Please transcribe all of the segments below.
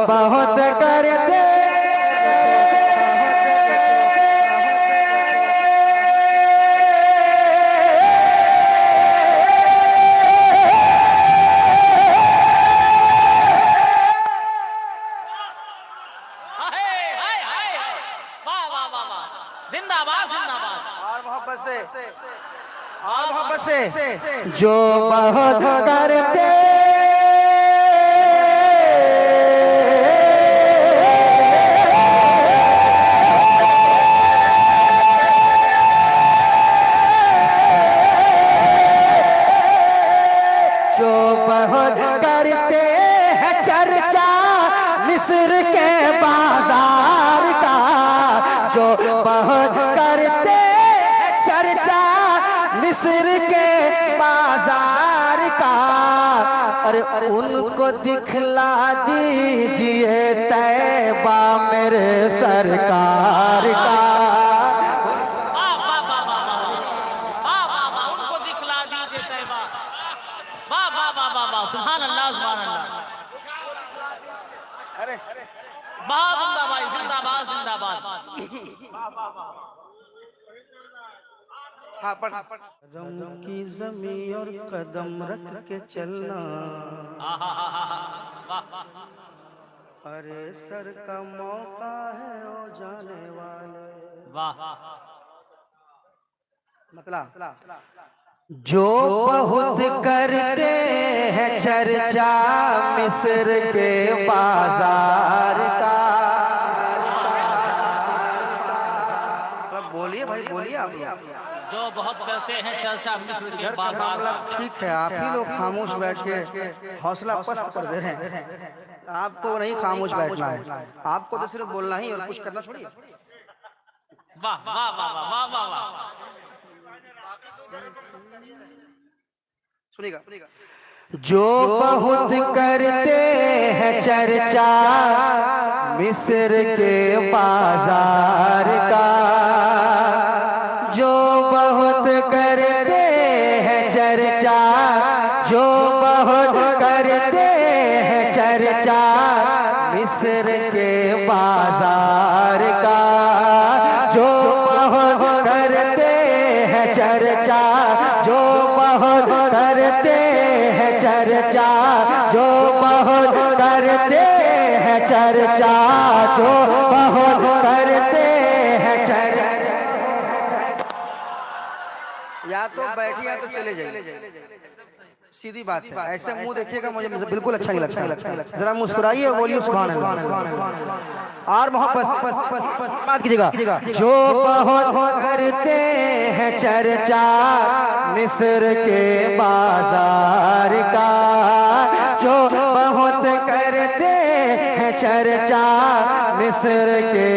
बहुत करते और मोहब्बत से जो बहुत करते जो बहुत करते हैं चर्चा मिस्र के बाजार का, जो बहुत करते हैं चर्चा मिस्र के बाजार का, अरे उनको दिखला दीजिए तैबा मेरे सरकार का। उनको दिखला दीजिए तैबा। वाह वाह वाह वाह वाह, सुभान अल्लाह सुभान अल्लाह। अरे बहुत जिंदाबाद जिंदाबाद जिंदाबाद। कदम की जमी और कदम रख के चलना, अरे सर का मौका है ओ जाने वाले। वाह मतलब जो बहुत करते हैं चर्चा मिस्र के बाजार का। बोलिए भाई बोलिए आप। जो बहुत करते हैं चर्चा मिस्र के बाजार। ठीक है, आप ही लोग खामोश बैठ के हौसला पस्त कर दे रहे हैं। आपको नहीं खामोश बैठना है, आपको तो सिर्फ बोलना ही और कुछ करना थोड़ी। वाह वाह वाह वाह वाह वाह। सुनिएगा। जो बहुत करते हैं चर्चा मिस्र के बाजार का, जो बहुत करते हैं चर्चा, जो बहुत करते हैं चर्चा मिस्र के बाजार का, जो बहुत करते हैं चर्चा, जो बहुत करते हैं चर्चा, जो बहुत करते हैं चर्चा, जो बहुत करते हैं चर्चा। या तो बैठिए या तो चले जाइए, सीधी बात है। ऐसे मुंह देखिएगा मुझे बिल्कुल अच्छा नहीं लगता। जरा मुस्कुराइए और बोलिए सुभान अल्लाह। और मोहब्बत बात कीजिएगा। जो बहुत करते हैं चर्चा मिस्र के बाजार का, जो बहुत करते हैं चर्चा मिस्र के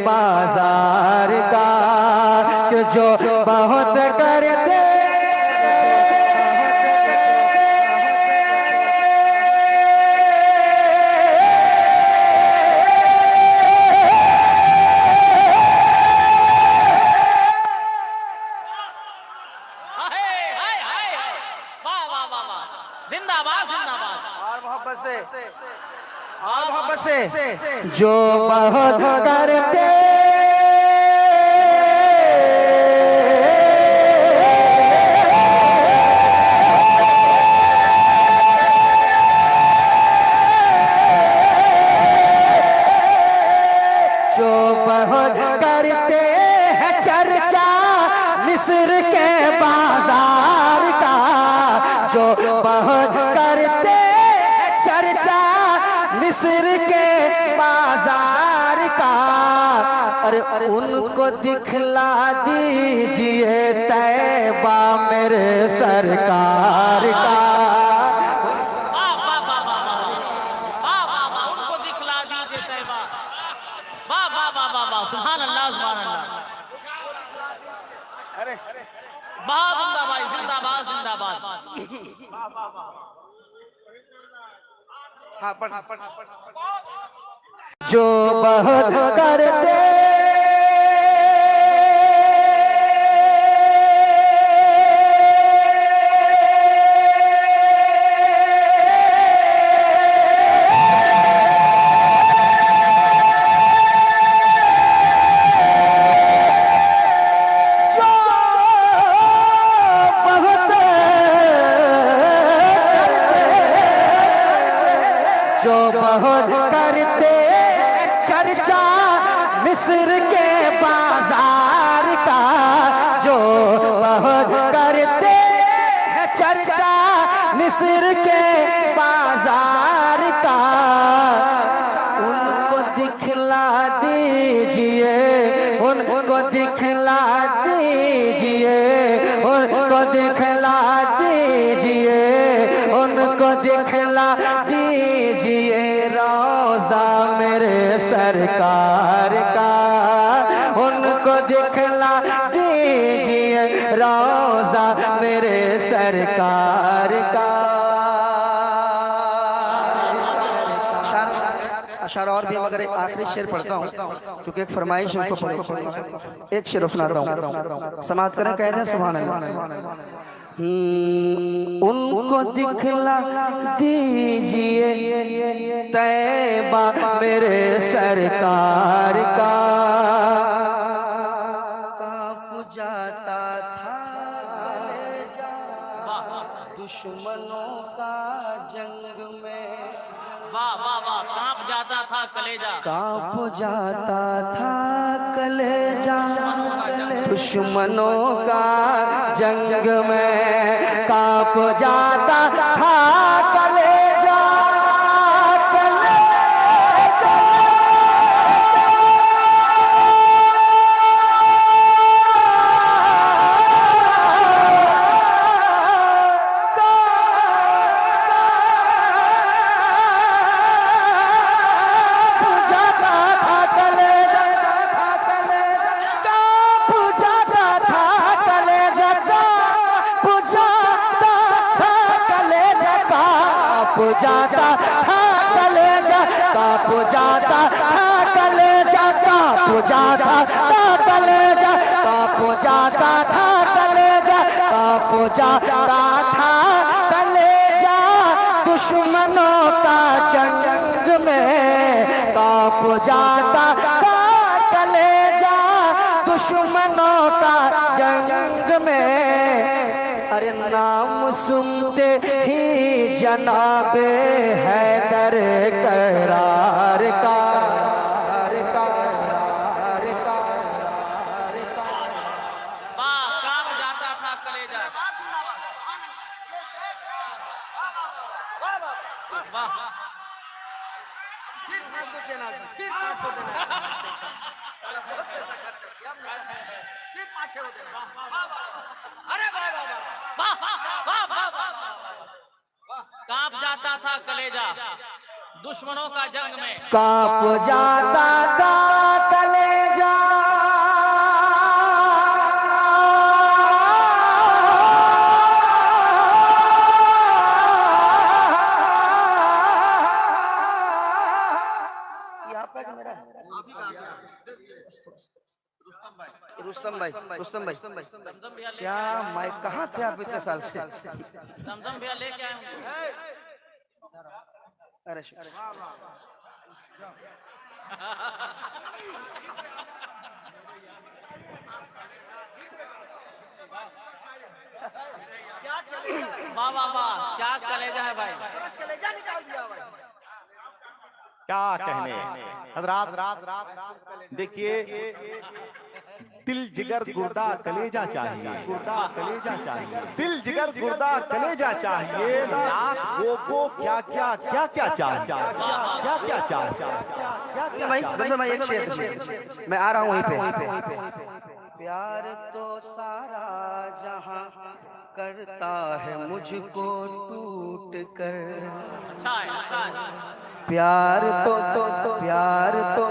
बाजार का, जो बहुत करते और मोहब्बत से जो बहुत करते जो बहुत करते हैं चर्चा मिस्र के बाजार का, जो बहुत करते हैं चर्चा मिस्र के बाजार का, अरे उनको दिखला दीजिए तैबा मेरे सरकार का। उनको दिखला दीजिए तैबा। वाह वाह वाह वाह वाह, सुभान अल्लाह सुभान अल्लाह। अरे बहुत जिंदाबाद जिंदाबाद जिंदाबाद। जो बहुत करते बहुत करते चर्चा मिस्र के बाजार का, जो बहुत करते चर्चा मिस्र के बाजार का, उनको दिखला दीजिए, उनको दिखला दीजिए, उनको दिखला दीजिए, उनको दिखला दीजिए रोज़ा मेरे सरकार का, उनको दिखला दीजिए रोज़ा मेरे सरकार का। अशार और भी, मगर एक आखिरी शेर पढ़ता हूँ क्योंकि एक फरमाइश उनको पढ़ो। एक शेर सुनाता हूँ, समाज करें, कह रहे हैं सुभान अल्लाह। उनको दिखला दीजिए तैबा मेरे सरकार का, कांप जाता था दुश्मनों का जंग में, वाह वाह वाह, कांप जाता था कलेजा, कांप जाता था कलेजा दुश्मनों का जंग में, कांप जाता था कलेजा, कलेजा। जाता था कलेजा, कांप जाता था कलेजा, कांप जाता था कलेजा, कांप जाता था कलेजा, कांप जाता था कलेजा दुश्मनों का जंग में, कांप जाता था कलेजा दुश्मनों का जंग में। अरे नाम सुनते ही जनाबे हैदर करार का, वाह, कांप जाता था कलेजा, वाह, कांप जाता था कलेजा दुश्मनों का जंग में, कांप जाता था कलेजा रुस्तम भाई, रुस्तम भाई, क्या मैं कहाँ थे आप इतने साल से? समझम भैया लेके आए हूँ। अरे वाह वाह वाह, क्या कलेजा है भाई, कलेजा निकाल दिया भाई। क्या कहने हजरात, देखिए दिल जिगर गुर्दा कलेजा चाहिए, गुर्दा कलेजा चाहिए, दिल जिगर गुर्दा कलेजा चाहिए, नाक वो क्या क्या क्या क्या चाहिए, क्या क्या चाहिए भाई, गंदर भाई एक शेर, मैं आ रहा हूँ वहीं पे। प्यार तो सारा जहां करता है मुझको टूट कर, अच्छा है, अच्छा है, प्यार तो प्यार तो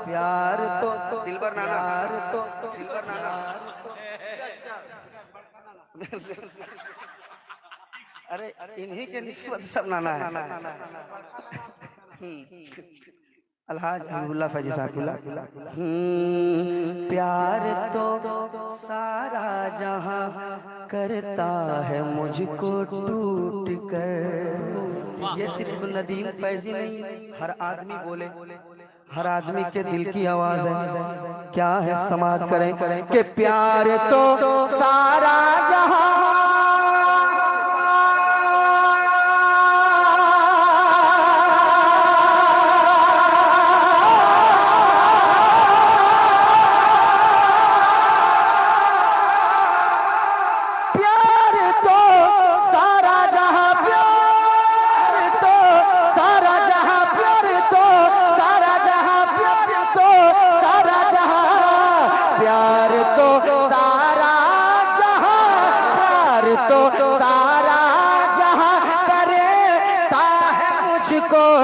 प्यार तो दिलबर नाना, दिलबर नाना। अरे इन्हीं के निस्बत सब नाना है। अलहाज हबीबुल्लाह फैजी साहब। प्यार तो सारा जहां करता है मुझको टूट कर। ये सिर्फ नदीम फैजी नहीं, हर आदमी बोले, हर आदमी के दिल की आवाज है। क्या है समाज करें कि प्यार तो सारा जहां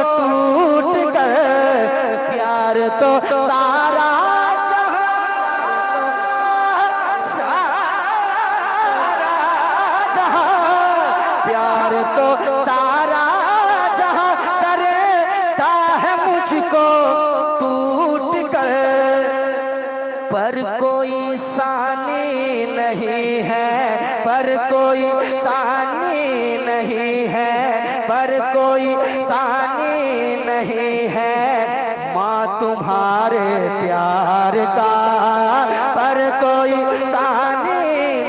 टूट कर, प्यार तो सारा प्यार तो सारा जहां करता है मुझको टूट कर, पर कोई सानी नहीं है, पर कोई सानी नहीं है, पर कोई सानी नहीं है माँ तुम्हारे प्यार का, पर कोई सानी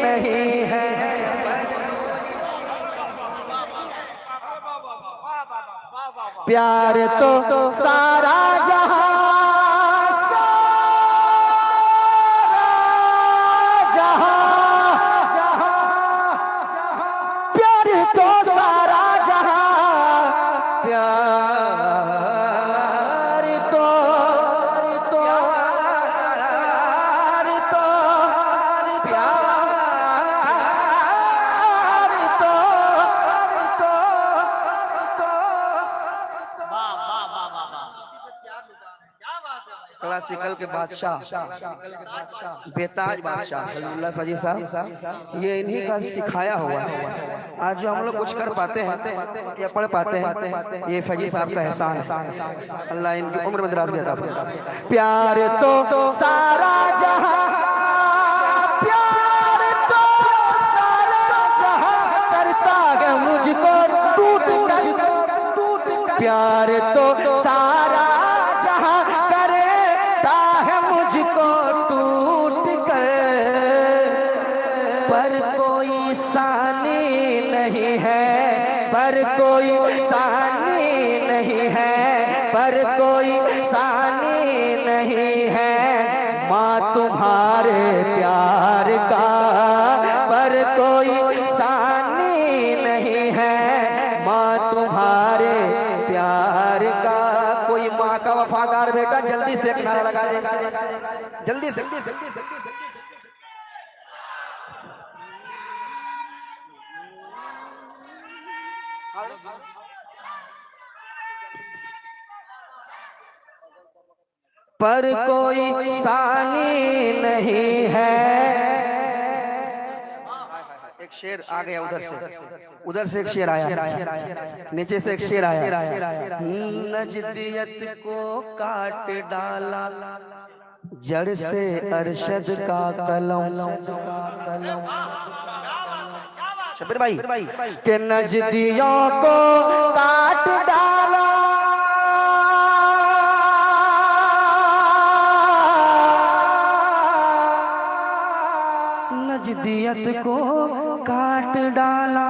नहीं है। प्यार तो सारा जहां प्यार तो सारा जहां, प्यार तो प्यार तो क्लासिकल के बादशाह बेताज बादशाह अब्दुल्ला फजी साहब, ये इन्हीं का सिखाया हुआ है। आज जो हम लोग कुछ कर पाते हैं या पढ़ पाते हैं, ये फजी साहब का एहसान है। अल्लाह इनकी उम्र में दराज अता फरमाए। प्यार तो सारा जहां, प्यार तो सारा जहां करता है मुझको टूट कर, प्यार तो सारा जहां करता है मुझको टूट कर, पर कोई सानी नहीं है, पर कोई सानी नहीं है, पर कोई सानी नहीं है माँ तुम्हारे प्यार का, पर कोई सानी नहीं है माँ तुम्हारे प्यार का। कोई माँ का वफादार बेटा जल्दी से एक नारा लगा देगा, जल्दी से जल्दी से। पर कोई सानी नहीं है। एक शेर आ गया उधर से एक शेर आया, नीचे से एक शेर आया। नजदियत को काट डाला जड़ से अरशद का कलम, शब्बीर भाई के नजदियों को काट डाला, नजदियत को काट डाला,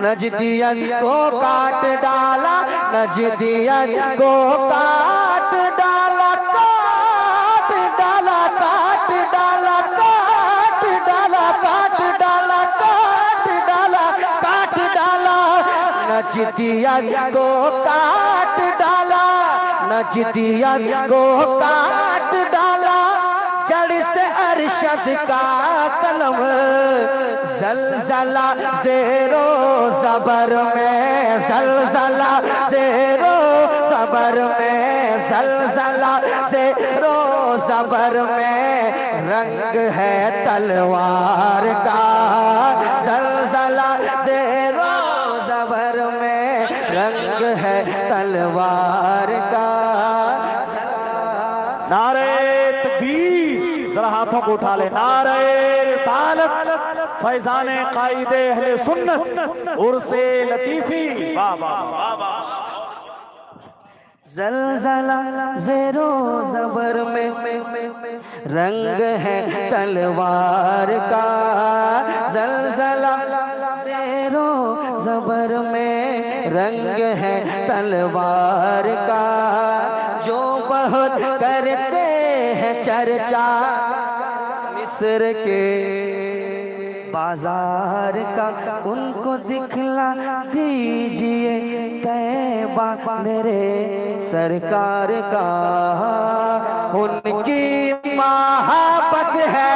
नजदियत को काट डाला, नजदियत को काट डाला, काट डाला, काट डाला, काट डाला, काट डाला, काट डाला, काट डाला, नजदियत को काट डाला, नजदियत को काट डाला, जड़ से अरशद का कलम, जलजला ज़ेरो ज़बर में, जलजला ज़ेरो ज़बर में, जलजला ज़ेरो ज़बर में रंग है तलवार का, जलजला ज़ेरो ज़बर में रंग है तलवार का। नारे तकबीर, जरा हाथों को उठा ले। नारे रिसालत, फैजाने कायदे अहले सुन्नत, उर्से लतीफी, वाह वाह वाह वाह। जलजला ज़ेरो ज़बर में रंग है तलवार का, जलजला ज़ेरो ज़बर में रंग है तलवार का। जो बहुत करते हैं चर्चा मिस्र के बाजार का, उनको दिखला दीजिए तैबा मेरे सरकार का। उनकी मोहब्बत है